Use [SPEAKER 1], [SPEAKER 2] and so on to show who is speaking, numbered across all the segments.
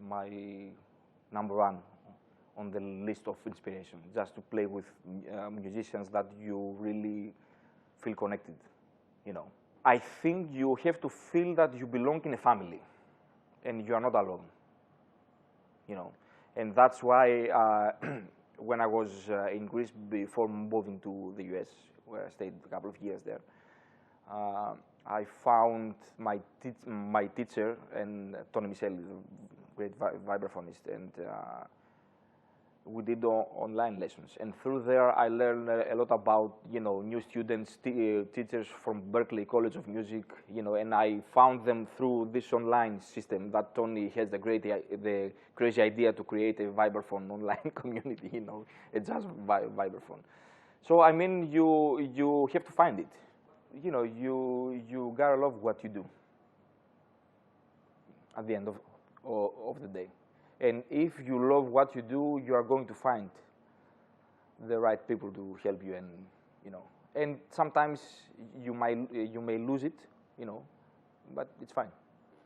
[SPEAKER 1] my #1 on the list of inspiration, just to play with musicians that you really feel connected, you know. I think you have to feel that you belong in a family and you are not alone, you know. And that's why when I was in Greece before moving to the US, where I stayed a couple of years there, I found my teacher, and Tony Michel, a great vibraphonist, and we did online lessons. And through there, I learned a lot about, you know, new students, teachers from Berklee College of Music, you know, and I found them through this online system that Tony has the crazy idea to create a vibraphone online community, you know, a jazz vibraphone. So, I mean, you have to find it. You know, you gotta love what you do at the end of the day. And if you love what you do, you are going to find the right people to help you, and you know. And sometimes you may lose it, you know, but it's fine.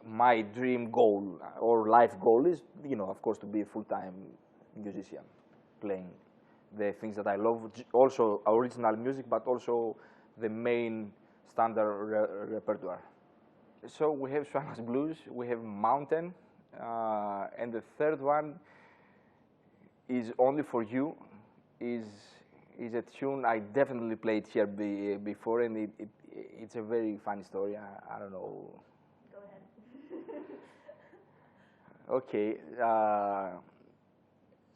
[SPEAKER 1] My dream goal or life goal is, you know, of course, to be a full-time musician, playing the things that I love, also original music, but also the main standard repertoire. So we have Swamas Blues, we have Mountain, and the third one is Only for You. Is a tune I definitely played here before, and it's a very funny story. I don't know.
[SPEAKER 2] Go ahead.
[SPEAKER 1] Okay.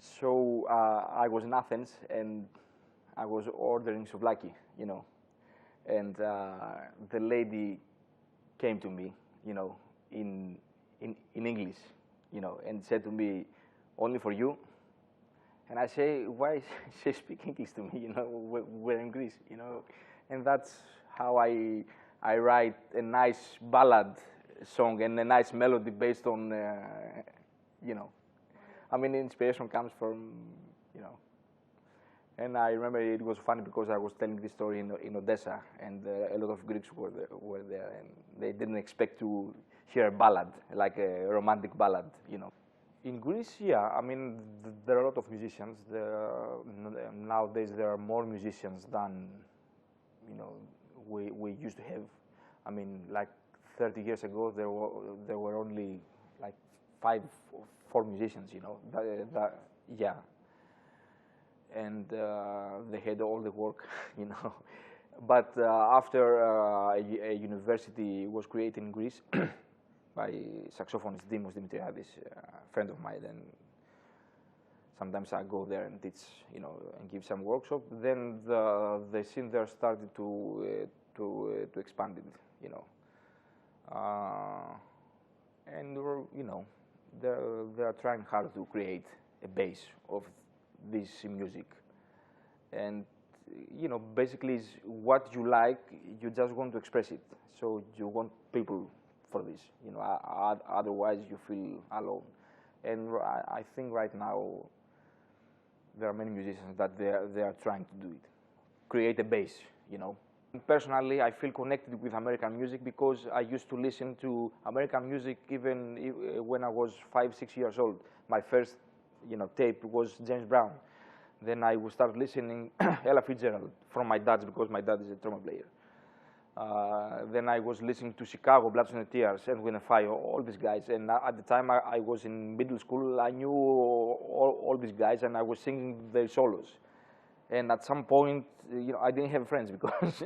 [SPEAKER 1] So I was in Athens, and I was ordering souvlaki, you know, and the lady came to me, you know, in English, you know, and said to me, "Only for you." And I say, "Why she speak English to me? You know, we're in Greece, you know." And that's how I write a nice ballad song and a nice melody based on, you know. I mean, inspiration comes from, you know. And I remember it was funny because I was telling this story in Odessa, and a lot of Greeks were there, and they didn't expect to hear a ballad, like a romantic ballad, you know. In Greece, yeah, I mean, there are a lot of musicians. Nowadays, there are more musicians than, you know, we used to have. I mean, like 30 years ago, there were only like 5 or 4 musicians, you know. Yeah. And they had all the work, you know. But after a university was created in Greece by saxophonist Dimos Dimitriadis, a friend of mine, and sometimes I go there and teach, you know, and give some workshop. Then the scene there started to expand it, you know. And you know, they are trying hard to create a base of this music, and you know, basically is what you like, you just want to express it, so you want people for this, you know, otherwise you feel alone. And I think right now there are many musicians that they are trying to do it, create a base, you know. Personally, I feel connected with American music because I used to listen to American music even when I was 5, 6 years old. My first, you know, tape was James Brown. Then I would start listening Ella Fitzgerald from my dad, because my dad is a trumpet player. Then I was listening to Chicago, Blood, Sweat and Tears, and Wind and Fire, all these guys. And at the time I was in middle school, I knew all these guys, and I was singing their solos. And at some point, you know, I didn't have friends because